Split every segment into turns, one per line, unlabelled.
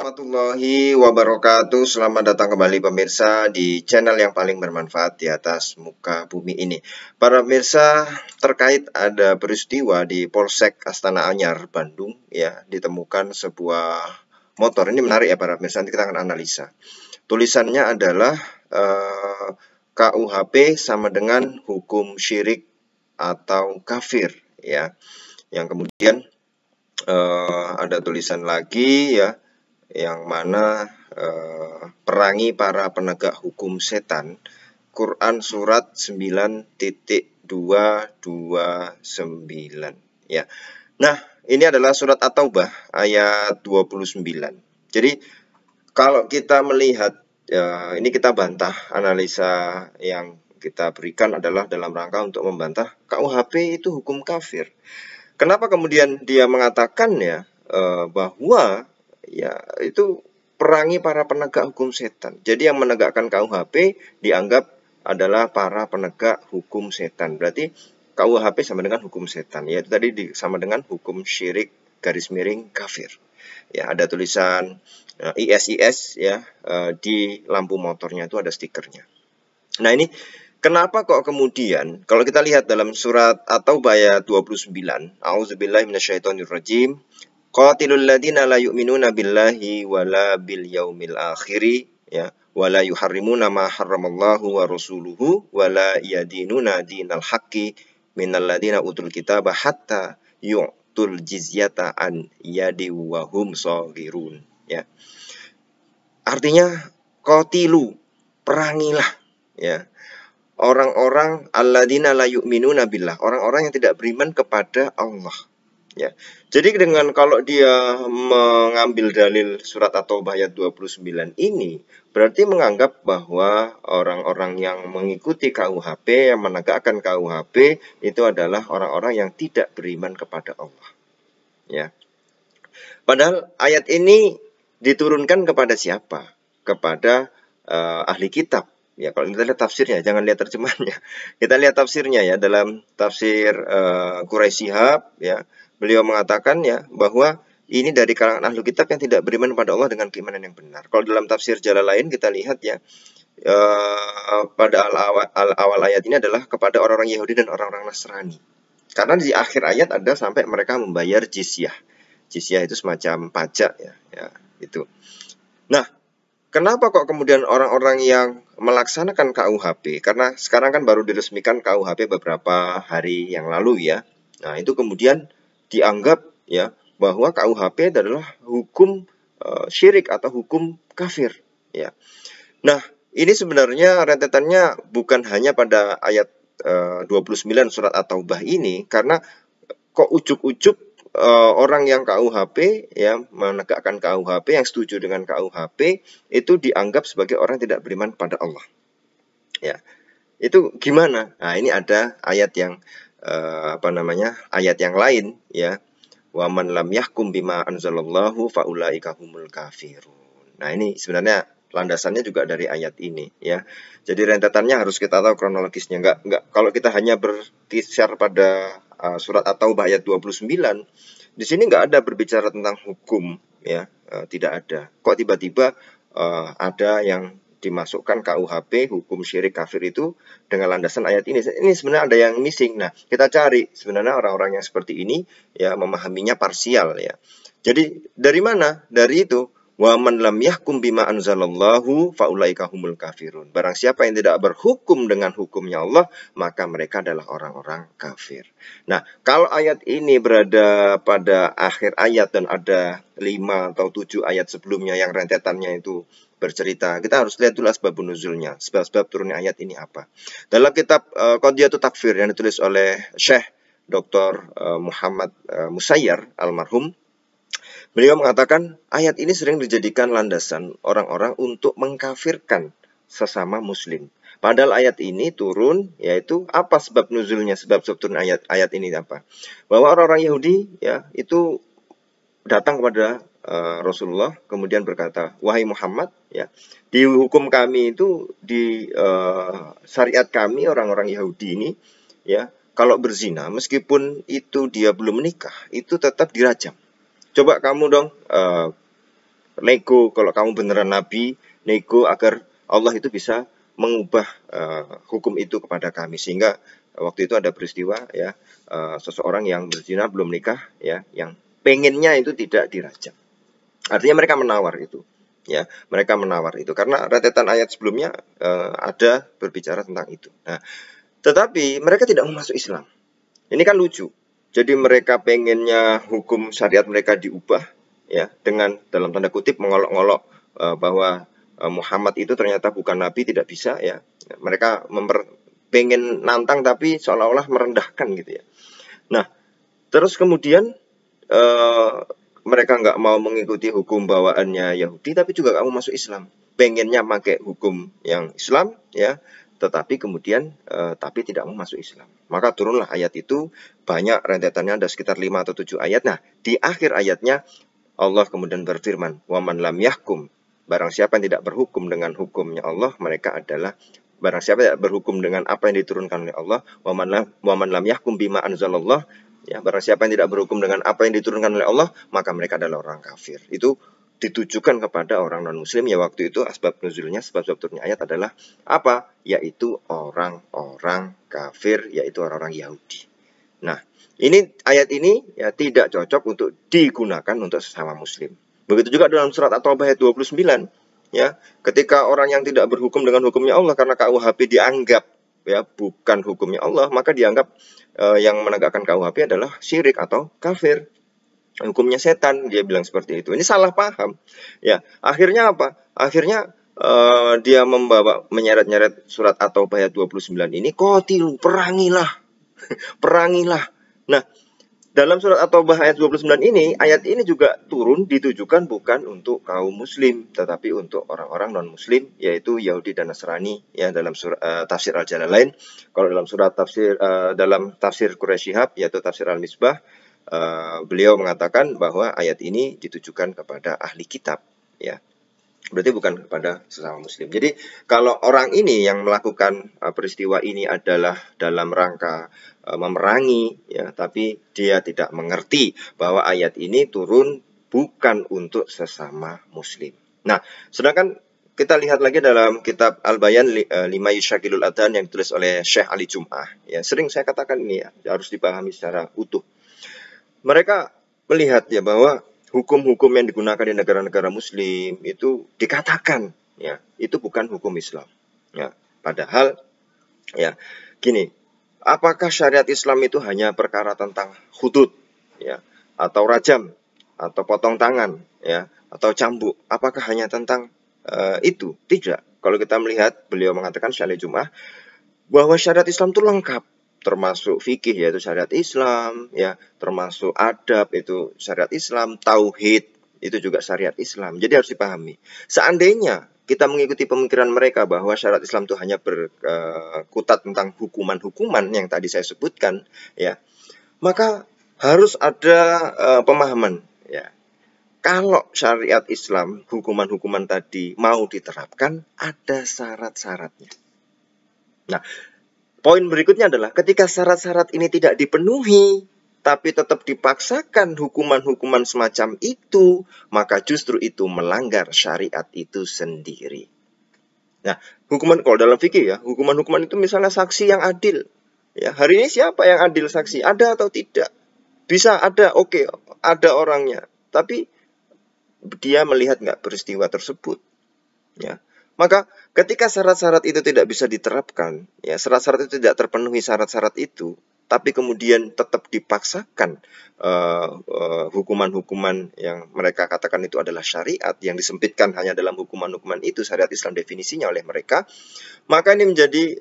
Warahmatullahi wabarakatuh. Selamat datang kembali pemirsa di channel yang paling bermanfaat di atas muka bumi ini. Para pemirsa, terkait ada peristiwa di Polsek Astana Anyar, Bandung, ya, ditemukan sebuah motor. Ini menarik ya para pemirsa, nanti kita akan analisa. Tulisannya adalah KUHP sama dengan hukum syirik atau kafir, ya. Yang kemudian ada tulisan lagi, ya, yang mana perangi para penegak hukum setan, Quran surat 9.229, ya. Nah, ini adalah surat At-Taubah ayat 29. Jadi kalau kita melihat, ini kita bantah, analisa yang kita berikan adalah dalam rangka untuk membantah KUHP itu hukum kafir. Kenapa kemudian dia mengatakan ya bahwa ya itu perangi para penegak hukum setan. Jadi yang menegakkan KUHP dianggap adalah para penegak hukum setan. Berarti KUHP sama dengan hukum setan. Ya, itu tadi sama dengan hukum syirik garis miring kafir. Ya, ada tulisan ISIS ya, di lampu motornya itu ada stikernya. Nah, ini kenapa kok kemudian kalau kita lihat dalam surat At-Taubah ayat 29, A'udzubillahi minasyaitonirrajim, qatilul ladina la yu'minuna billahi wala bil yaumil akhiri, ya, wala yuharrimuna ma harramallahu wa rasuluhu wala yadinuna dinal haqqi minal ladina utul kitaba hatta yu'tul jizyata an yadi wa hum shaghirun, ya. Artinya qatilu, perangilah, ya, orang-orang alladzina la yu'minuna billah, orang-orang yang tidak beriman kepada Allah. Ya. Jadi dengan kalau dia mengambil dalil surat At-Taubah ayat 29 ini, berarti menganggap bahwa orang-orang yang mengikuti KUHP, yang menegakkan KUHP, itu adalah orang-orang yang tidak beriman kepada Allah. Ya. Padahal ayat ini diturunkan kepada siapa? Kepada ahli kitab. Ya, kalau kita lihat tafsirnya, jangan lihat terjemahnya. Kita lihat tafsirnya ya, dalam tafsir Quraisy Shihab, ya. Beliau mengatakan ya bahwa ini dari kalangan ahli kitab yang tidak beriman pada Allah dengan keimanan yang benar. Kalau dalam tafsir Jalalain kita lihat ya, pada awal ayat ini adalah kepada orang-orang Yahudi dan orang-orang Nasrani. Karena di akhir ayat ada sampai mereka membayar jizyah. Jizyah itu semacam pajak ya, itu. Nah, kenapa kok kemudian orang-orang yang melaksanakan KUHP, karena sekarang kan baru diresmikan KUHP beberapa hari yang lalu ya. Nah, itu kemudian dianggap ya bahwa KUHP adalah hukum syirik atau hukum kafir ya. Nah, ini sebenarnya rentetannya bukan hanya pada ayat 29 surat At-Taubah ini, karena kok ujuk-ujuk orang yang KUHP ya, menegakkan KUHP, yang setuju dengan KUHP itu dianggap sebagai orang yang tidak beriman pada Allah. Ya. Itu gimana? Nah, ini ada ayat yang ayat yang lain ya. Wa man lam yahkum bima anzalallahu faulaika humul kafirun. Nah, ini sebenarnya landasannya juga dari ayat ini ya. Jadi rentetannya harus kita tahu kronologisnya. Enggak kalau kita hanya berkisar pada surat At-Taubah ayat 29, di sini nggak ada berbicara tentang hukum ya, tidak ada. Kok tiba-tiba ada yang dimasukkan KUHP hukum syirik kafir itu dengan landasan ayat ini. Ini sebenarnya ada yang missing. Nah, kita cari sebenarnya orang-orang yang seperti ini ya memahaminya parsial ya. Jadi dari mana? Dari itu, wa man lam yahkum bima anzalallahu faulaika humul kafirun. Barang siapa yang tidak berhukum dengan hukumnya Allah, maka mereka adalah orang-orang kafir. Nah, kalau ayat ini berada pada akhir ayat dan ada 5 atau 7 ayat sebelumnya yang rentetannya itu bercerita, kita harus lihat dulu asbabun nuzulnya, sebab-sebab turunnya ayat ini apa. Dalam kitab Qadhiyatut Takfir yang ditulis oleh Syekh Dr. Muhammad Musayyar almarhum, beliau mengatakan ayat ini sering dijadikan landasan orang-orang untuk mengkafirkan sesama muslim. Padahal ayat ini turun, yaitu apa sebab nuzulnya, sebab turun ayat ini apa? Bahwa orang-orang Yahudi ya itu datang kepada Rasulullah kemudian berkata, wahai Muhammad ya, di hukum kami itu, di syariat kami orang-orang Yahudi ini ya, kalau berzina meskipun itu dia belum menikah itu tetap dirajam. Coba kamu dong nego kalau kamu beneran nabi, nego agar Allah itu bisa mengubah hukum itu kepada kami. Sehingga waktu itu ada peristiwa ya, seseorang yang berzina belum nikah ya, yang pengennya itu tidak dirajam. Artinya mereka menawar itu. Ya, mereka menawar itu karena rentetan ayat sebelumnya ada berbicara tentang itu. Nah, tetapi mereka tidak mau masuk Islam. Ini kan lucu. Jadi mereka pengennya hukum syariat mereka diubah ya, dengan dalam tanda kutip mengolok-olok bahwa Muhammad itu ternyata bukan nabi, tidak bisa ya. Mereka pengen nantang tapi seolah-olah merendahkan gitu ya. Nah, terus kemudian mereka nggak mau mengikuti hukum bawaannya Yahudi, tapi juga nggak mau masuk Islam. Pengennya pakai hukum yang Islam, ya, tetapi kemudian tapi tidak mau masuk Islam. Maka turunlah ayat itu, banyak rentetannya, ada sekitar 5 atau 7 ayat. Nah, di akhir ayatnya Allah kemudian berfirman, "Waman lam yahkum." Barang siapa yang tidak berhukum dengan hukumnya Allah, mereka adalah barang siapa yang tidak berhukum dengan apa yang diturunkan oleh Allah, waman lam yahkum bima anzalallah. Ya, barang siapa yang tidak berhukum dengan apa yang diturunkan oleh Allah, maka mereka adalah orang kafir. Itu ditujukan kepada orang non-muslim ya, waktu itu asbab nuzulnya, sebab turunnya ayat adalah apa? Yaitu orang-orang kafir, yaitu orang-orang Yahudi. Nah, ini ayat ini ya tidak cocok untuk digunakan untuk sesama muslim. Begitu juga dalam surat At-Taubah ayat 29 ya, ketika orang yang tidak berhukum dengan hukumnya Allah karena KUHP dianggap ya bukan hukumnya Allah, maka dianggap yang menegakkan KUHP adalah syirik atau kafir, hukumnya setan, dia bilang seperti itu. Ini salah paham ya. Akhirnya apa? Akhirnya dia menyeret-nyeret surat At-Taubah ayat 29 ini, qatilu, perangilah. Perangilah. Nah, dalam surat At-Taubah ayat 29 ini, ayat ini juga turun ditujukan bukan untuk kaum muslim, tetapi untuk orang-orang non-muslim, yaitu Yahudi dan Nasrani ya, dalam tafsir Al-Jalalain. Kalau dalam surat tafsir dalam tafsir Quraisy Shihab, yaitu tafsir Al-Misbah, beliau mengatakan bahwa ayat ini ditujukan kepada ahli kitab ya. Berarti bukan kepada sesama muslim. Jadi kalau orang ini yang melakukan peristiwa ini adalah dalam rangka memerangi ya, tapi dia tidak mengerti bahwa ayat ini turun bukan untuk sesama muslim. Nah, sedangkan kita lihat lagi dalam kitab Al-Bayan Lima Yushakilul Adhan yang ditulis oleh Syekh Ali Jum'ah ya, sering saya katakan ini ya, harus dipahami secara utuh. Mereka melihat ya bahwa hukum-hukum yang digunakan di negara-negara muslim itu dikatakan ya itu bukan hukum Islam ya, padahal ya gini, apakah syariat Islam itu hanya perkara tentang hudud ya, atau rajam, atau potong tangan ya, atau cambuk? Apakah hanya tentang itu? Tidak. Kalau kita melihat, beliau mengatakan Syekh Ali Jum'ah bahwa syariat Islam itu lengkap, termasuk fikih yaitu syariat Islam ya, termasuk adab itu syariat Islam, tauhid itu juga syariat Islam. Jadi harus dipahami. Seandainya kita mengikuti pemikiran mereka bahwa syariat Islam itu hanya berkutat tentang hukuman-hukuman yang tadi saya sebutkan ya, maka harus ada pemahaman ya. Kalau syariat Islam, hukuman-hukuman tadi mau diterapkan, ada syarat-syaratnya. Nah, poin berikutnya adalah ketika syarat-syarat ini tidak dipenuhi, tapi tetap dipaksakan hukuman-hukuman semacam itu, maka justru itu melanggar syariat itu sendiri. Nah, hukuman kalau dalam fikih ya, hukuman-hukuman itu misalnya saksi yang adil. Ya, hari ini siapa yang adil saksi? Ada atau tidak? Bisa ada, oke, ada orangnya. Tapi dia melihat nggak peristiwa tersebut. Ya. Maka ketika syarat-syarat itu tidak bisa diterapkan, ya syarat-syarat itu tidak terpenuhi syarat-syarat itu, tapi kemudian tetap dipaksakan hukuman-hukuman yang mereka katakan itu adalah syariat, yang disempitkan hanya dalam hukuman-hukuman itu, syariat Islam definisinya oleh mereka, maka ini menjadi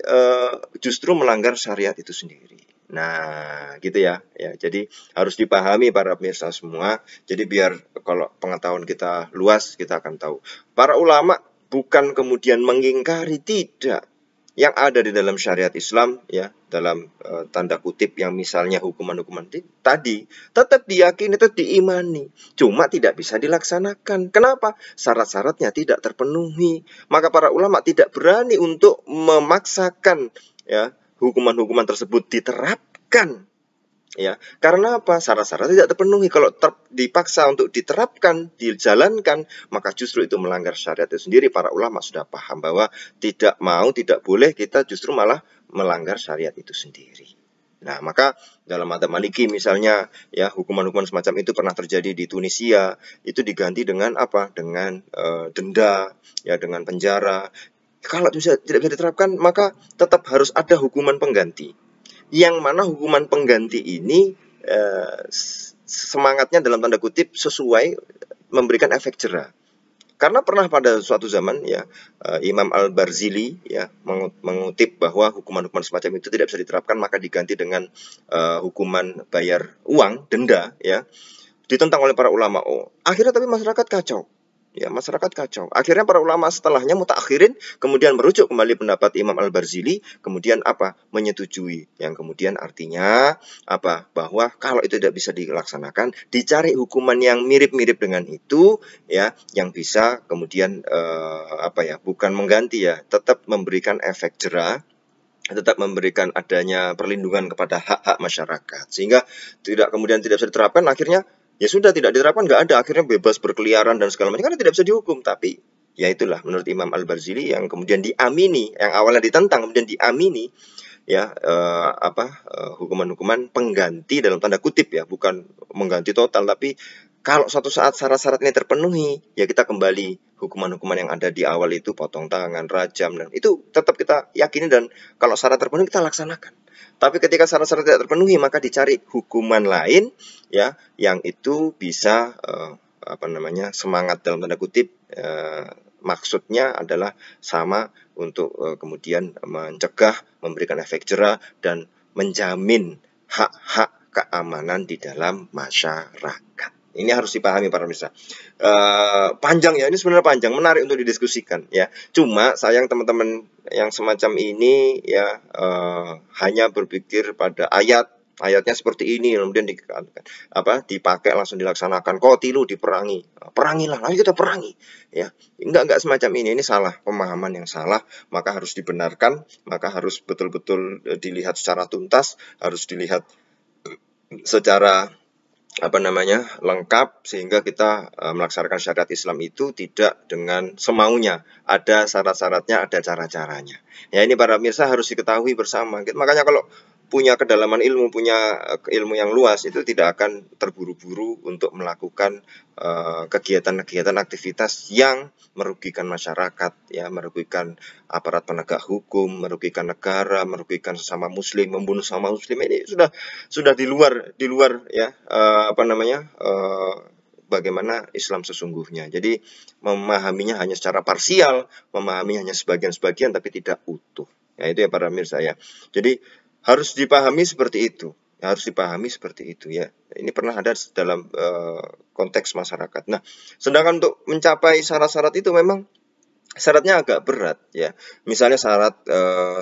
justru melanggar syariat itu sendiri. Nah, gitu ya. Ya, jadi harus dipahami para pemirsa semua. Jadi biar kalau pengetahuan kita luas, kita akan tahu. Para ulama bukan kemudian mengingkari, tidak. Yang ada di dalam syariat Islam ya, dalam tanda kutip yang misalnya hukuman-hukuman tadi tetap diyakini, tetap diimani, cuma tidak bisa dilaksanakan. Kenapa? Syarat-syaratnya tidak terpenuhi. Maka para ulama tidak berani untuk memaksakan ya hukuman-hukuman tersebut diterapkan. Ya, karena apa? Syarat-syarat tidak terpenuhi. Kalau dipaksa untuk diterapkan, dijalankan, maka justru itu melanggar syariat itu sendiri. Para ulama sudah paham bahwa tidak mau, tidak boleh, kita justru malah melanggar syariat itu sendiri. Nah, maka dalam madzhab Maliki misalnya, ya, hukuman-hukuman semacam itu pernah terjadi di Tunisia, itu diganti dengan apa? Dengan denda, ya, dengan penjara. Kalau tidak bisa diterapkan, maka tetap harus ada hukuman pengganti. Yang mana hukuman pengganti ini semangatnya dalam tanda kutip sesuai memberikan efek jera. Karena pernah pada suatu zaman, ya, Imam Al-Barzili, ya, mengutip bahwa hukuman-hukuman semacam itu tidak bisa diterapkan, maka diganti dengan hukuman bayar uang, denda, ya, ditentang oleh para ulama. Akhirnya tapi masyarakat kacau. Ya, masyarakat kacau. Akhirnya para ulama setelahnya mutakhirin kemudian merujuk kembali pendapat Imam Al-Barzili, kemudian apa? Menyetujui. Yang kemudian artinya apa? Bahwa kalau itu tidak bisa dilaksanakan, dicari hukuman yang mirip-mirip dengan itu, ya, yang bisa kemudian bukan mengganti, ya, tetap memberikan efek jera, tetap memberikan adanya perlindungan kepada hak-hak masyarakat, sehingga kemudian tidak bisa diterapkan. Akhirnya ya sudah, tidak diterapkan, nggak ada, akhirnya bebas berkeliaran dan segala macam, karena tidak bisa dihukum. Tapi ya itulah menurut Imam Al-Barzili yang kemudian diamini, yang awalnya ditentang kemudian diamini, ya, hukuman-hukuman pengganti dalam tanda kutip, ya, bukan mengganti total, tapi kalau suatu saat syarat-syarat ini terpenuhi, ya kita kembali hukuman-hukuman yang ada di awal itu, potong tangan, rajam, dan itu tetap kita yakini, dan kalau syarat terpenuhi kita laksanakan. Tapi ketika syarat-syarat tidak terpenuhi, maka dicari hukuman lain, ya, yang itu bisa semangat dalam tanda kutip, maksudnya adalah sama untuk kemudian mencegah, memberikan efek jera, dan menjamin hak-hak keamanan di dalam masyarakat. Ini harus dipahami para pemirsa. Panjang, ya, ini sebenarnya panjang, menarik untuk didiskusikan, ya. Cuma sayang teman-teman yang semacam ini, ya, hanya berpikir pada ayatnya seperti ini, kemudian dipakai langsung dilaksanakan. Qatilu, diperangi, perangilah, ayo kita perangi, ya. Enggak semacam ini salah, pemahaman yang salah, maka harus dibenarkan, maka harus betul-betul dilihat secara tuntas, harus dilihat secara lengkap, sehingga kita melaksanakan syariat Islam itu tidak dengan semaunya. Ada syarat-syaratnya, ada cara-caranya. Ya, ini para pemirsa harus diketahui bersama. Makanya kalau punya kedalaman ilmu, punya ilmu yang luas, itu tidak akan terburu-buru untuk melakukan kegiatan-kegiatan, aktivitas yang merugikan masyarakat, ya, merugikan aparat penegak hukum, merugikan negara, merugikan sesama muslim, membunuh sesama muslim. Ini sudah di luar ya, bagaimana Islam sesungguhnya. Jadi memahaminya hanya secara parsial, memahami hanya sebagian-sebagian, tapi tidak utuh. Ya, itu ya para pemirsa, ya. Jadi harus dipahami seperti itu. Harus dipahami seperti itu, ya. Ini pernah ada dalam konteks masyarakat. Nah, sedangkan untuk mencapai syarat-syarat itu memang syaratnya agak berat, ya. Misalnya syarat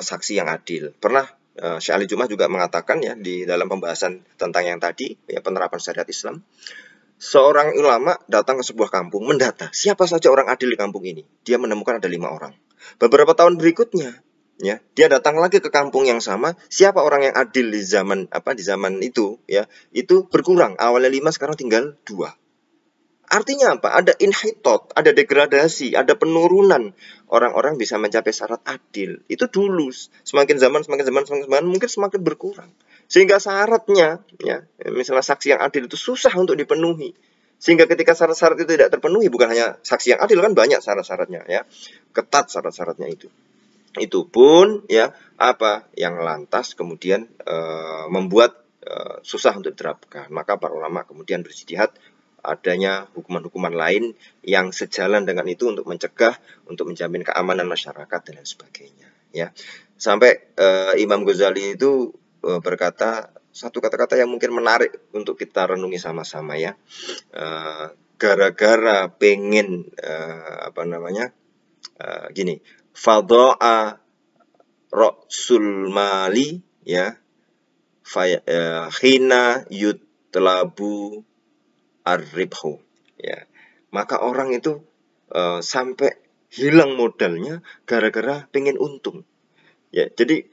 saksi yang adil. Pernah Syekh Ali Jum'ah juga mengatakan, ya, di dalam pembahasan tentang yang tadi, ya, penerapan syariat Islam. Seorang ulama datang ke sebuah kampung, mendata siapa saja orang adil di kampung ini. Dia menemukan ada 5 orang. Beberapa tahun berikutnya, ya, dia datang lagi ke kampung yang sama, siapa orang yang adil di zaman itu, ya, itu berkurang. Awalnya 5, sekarang tinggal 2. Artinya apa? Ada inhitot, ada degradasi, ada penurunan. Orang-orang bisa mencapai syarat adil. Itu dulu, semakin zaman mungkin semakin berkurang. Sehingga syaratnya, ya, misalnya saksi yang adil itu susah untuk dipenuhi. Sehingga ketika syarat-syarat itu tidak terpenuhi, bukan hanya saksi yang adil, kan banyak syarat-syaratnya, ya. Ketat syarat-syaratnya itu. Itu pun, ya, yang lantas kemudian membuat susah untuk diterapkan. Maka para ulama kemudian berijtihad adanya hukuman-hukuman lain yang sejalan dengan itu untuk mencegah, untuk menjamin keamanan masyarakat dan lain sebagainya, ya. Sampai Imam Ghazali itu berkata satu kata-kata yang mungkin menarik untuk kita renungi sama-sama, ya. Gara-gara pengen gini, fadha'a ra'sul mali, ya, khina yutlabu ar-ribhu, ya. Maka orang itu sampai hilang modalnya gara-gara pengen untung, ya. Jadi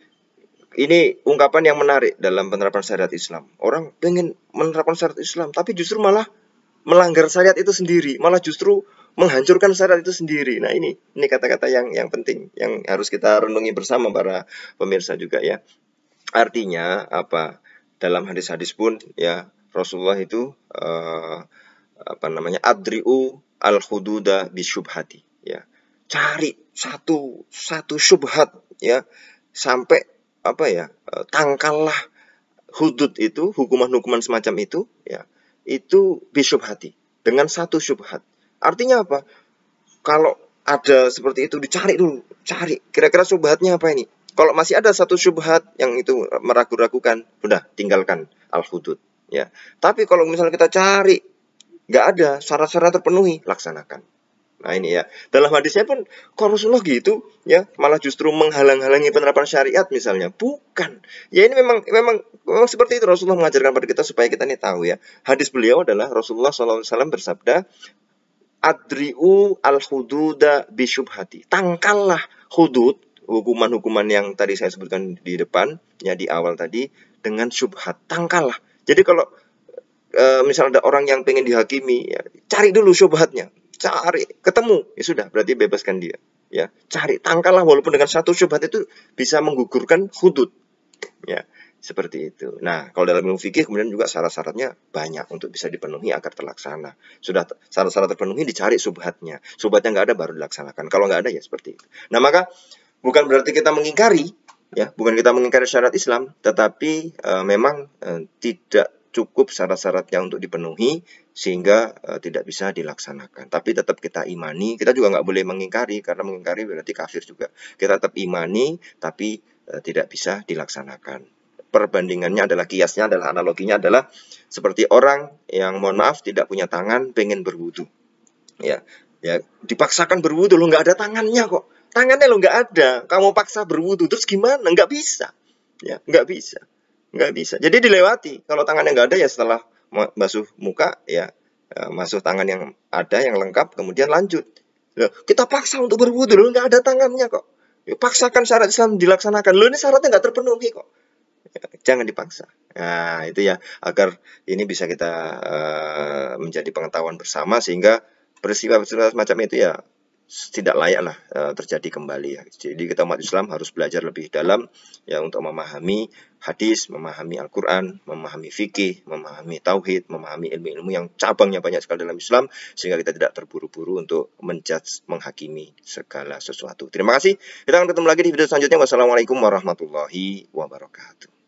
ini ungkapan yang menarik dalam penerapan syariat Islam. Orang pengen menerapkan syariat Islam, tapi justru malah melanggar syariat itu sendiri, malah justru menghancurkan syariat itu sendiri. Nah, ini kata-kata yang penting yang harus kita renungi bersama para pemirsa juga ya. Artinya apa? Dalam hadis-hadis pun ya Rasulullah itu adri'u al-hududa bisyubhati ya. Cari satu syubhat ya sampai tangkallah hudud itu, hukuman-hukuman semacam itu ya. Itu bisyubhati, dengan satu syubhat. Artinya apa? Kalau ada seperti itu dicari dulu, cari kira-kira syubhatnya apa ini. Kalau masih ada satu syubhat yang itu meragu-ragukan, udah tinggalkan al-hudud ya. Tapi kalau misalnya kita cari nggak ada, syarat-syarat terpenuhi, laksanakan. Nah ini ya, dalam hadisnya pun kalau Rasulullah gitu ya, malah justru menghalang-halangi penerapan syariat misalnya. Bukan. Ya ini memang seperti itu Rasulullah mengajarkan pada kita supaya kita ini tahu ya. Hadis beliau adalah Rasulullah SAW bersabda, adri'u al-hududa bisyubhati. Tangkallah hudud, hukuman-hukuman yang tadi saya sebutkan di depan, ya di awal tadi, dengan syubhat. Tangkallah. Jadi kalau misalnya ada orang yang pengen dihakimi, ya, cari dulu syubhatnya. Cari, ketemu, ya sudah, berarti bebaskan dia. Ya, cari, tangkallah, walaupun dengan satu syubhat itu bisa menggugurkan hudud. Ya, seperti itu. Nah, kalau dalam ilmu fikih kemudian juga syarat-syaratnya banyak untuk bisa dipenuhi agar terlaksana. Sudah syarat-syarat terpenuhi, dicari syubhatnya. Syubhatnya nggak ada, baru dilaksanakan. Kalau nggak ada, ya seperti itu. Nah, maka bukan berarti kita mengingkari, ya, bukan kita mengingkari syariat Islam, tetapi memang tidak cukup syarat-syaratnya untuk dipenuhi sehingga tidak bisa dilaksanakan. Tapi tetap kita imani, kita juga nggak boleh mengingkari, karena mengingkari berarti kafir juga. Kita tetap imani, tapi tidak bisa dilaksanakan. Perbandingannya adalah, kiasnya adalah, analoginya adalah seperti orang yang mohon maaf tidak punya tangan, pengen berwudu. Ya, dipaksakan berwudu, lo nggak ada tangannya kok. Tangannya lo nggak ada, kamu paksa berwudu, terus gimana? Nggak bisa. Ya, nggak bisa. Jadi dilewati. Kalau tangannya nggak ada, ya setelah basuh muka, ya basuh tangan yang ada, yang lengkap, kemudian lanjut. Kita paksa untuk berwudu, lo nggak ada tangannya kok. Paksakan syarat Islam dilaksanakan. Lo ini syaratnya nggak terpenuhi kok. Jangan dipaksa. Nah, itu ya, agar ini bisa kita menjadi pengetahuan bersama, sehingga peristiwa-peristiwa semacam itu ya tidak layaklah terjadi kembali ya. Jadi kita umat Islam harus belajar lebih dalam ya untuk memahami hadis, memahami Al-Quran, memahami fikih, memahami tauhid, memahami ilmu-ilmu yang cabangnya banyak sekali dalam Islam, sehingga kita tidak terburu-buru untuk menjudge, menghakimi segala sesuatu. Terima kasih. Kita akan ketemu lagi di video selanjutnya. Wassalamualaikum warahmatullahi wabarakatuh.